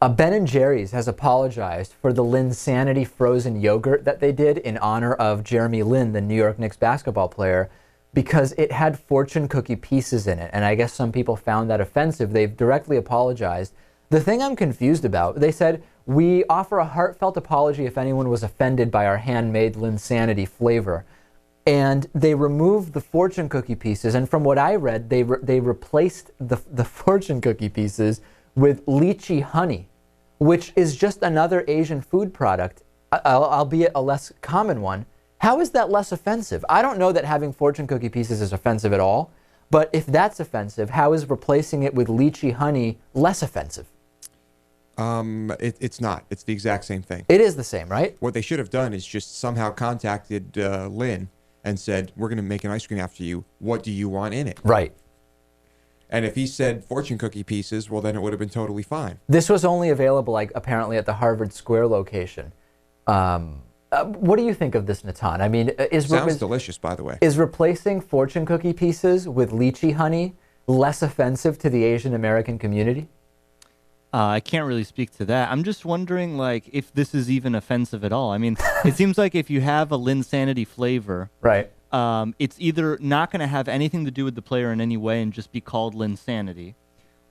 Ben & Jerry's has apologized for the Lin-Sanity frozen yogurt that they did in honor of Jeremy Lin, the New York Knicks basketball player, because it had fortune cookie pieces in it. And I guess some people found that offensive. They've directly apologized. The thing I'm confused about, they said, we offer a heartfelt apology if anyone was offended by our handmade Lin-Sanity flavor. And they removed the fortune cookie pieces. And from what I read, they replaced the fortune cookie pieces with lychee honey, which is just another Asian food product, albeit a less common one. How is that less offensive? I don't know that having fortune cookie pieces is offensive at all, but if that's offensive, how is replacing it with lychee honey less offensive? It's not. It's the exact same thing. It is the same, right? What they should have done is just somehow contacted Lin and said, we're going to make an ice cream after you. What do you want in it? Right. And if he said fortune cookie pieces, well, then it would have been totally fine. This was only available, like, apparently at the Harvard Square location. What do you think of this, Natan? I mean, sounds delicious, by the way. Is replacing fortune cookie pieces with lychee honey less offensive to the Asian American community? I can't really speak to that. I'm just wondering, like, if this is even offensive at all. I mean, it seems like if you have a Lin-Sanity flavor, right? It's either not going to have anything to do with the player in any way and just be called Lin-Sanity,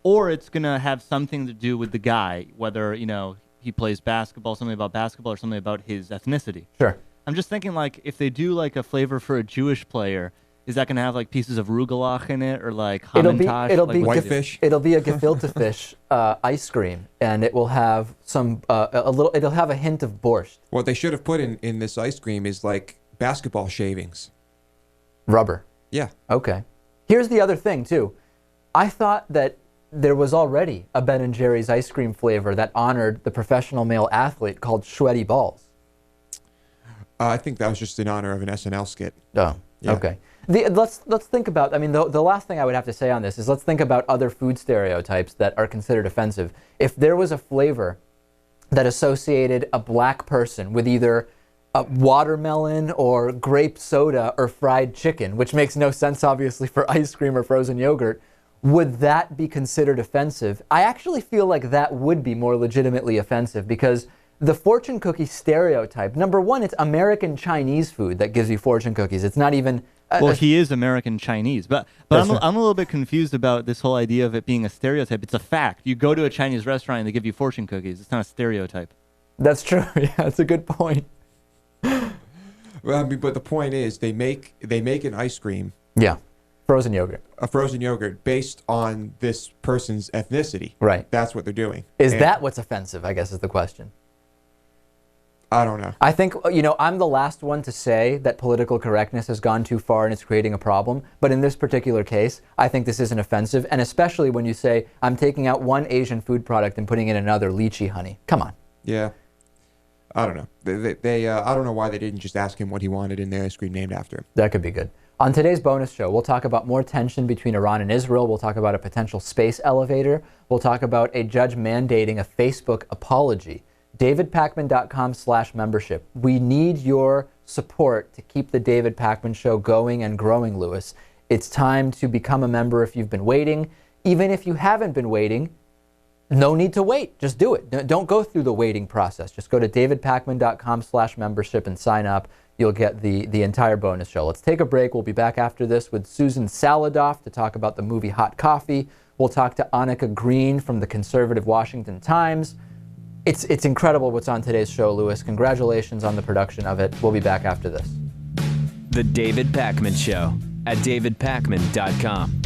or it's going to have something to do with the guy, whether, you know, he plays basketball, something about basketball, or something about his ethnicity. Sure. I'm just thinking, like, if they do, like, a flavor for a Jewish player, is that going to have, like, pieces of rugelach in it, or, like, hamantash? It'll be whitefish. It'll be a gefilte fish ice cream, and it will have some it'll have a hint of borscht. What they should have put in this ice cream is, like, basketball shavings. Rubber. Yeah. Okay. Here's the other thing, too. I thought that there was already a Ben & Jerry's ice cream flavor that honored the professional male athlete called Sweaty Balls. I think that was just in honor of an SNL skit. Oh, yeah. Okay. Let's think about, I mean, the last thing I would have to say on this is let's think about other food stereotypes that are considered offensive. If there was a flavor that associated a black person with either a watermelon or grape soda or fried chicken, which makes no sense, obviously, for ice cream or frozen yogurt, would that be considered offensive? I actually feel like that would be more legitimately offensive because the fortune cookie stereotype, number one, it's American Chinese food that gives you fortune cookies. It's not even... Well, he is American Chinese, but I'm a little bit confused about this whole idea of it being a stereotype. It's a fact. You go to a Chinese restaurant and they give you fortune cookies. It's not a stereotype. That's true. Yeah, that's a good point. Well, I mean, but the point is, they make an ice cream. Yeah, frozen yogurt. A frozen yogurt based on this person's ethnicity. Right. That's what they're doing. Is that what's offensive, I guess is the question. I don't know. I think, you know, I'm the last one to say that political correctness has gone too far and it's creating a problem. But in this particular case, I think this isn't offensive. And especially when you say, I'm taking out one Asian food product and putting in another, lychee honey. Come on. Yeah. I don't know. I don't know why they didn't just ask him what he wanted in the ice cream named after him. That could be good. On today's bonus show, we'll talk about more tension between Iran and Israel. We'll talk about a potential space elevator. We'll talk about a judge mandating a Facebook apology. DavidPakman.com/membership. We need your support to keep the David Pakman Show going and growing, Lewis. It's time to become a member if you've been waiting. Even if you haven't been waiting, no need to wait. Just do it. Don't go through the waiting process. Just go to davidpakman.com/membership and sign up. You'll get the entire bonus show. Let's take a break. We'll be back after this with Susan Saladoff to talk about the movie Hot Coffee. We'll talk to Annika Green from the conservative Washington Times. It's incredible what's on today's show, Lewis. Congratulations on the production of it. We'll be back after this. The David Pakman Show at davidpakman.com.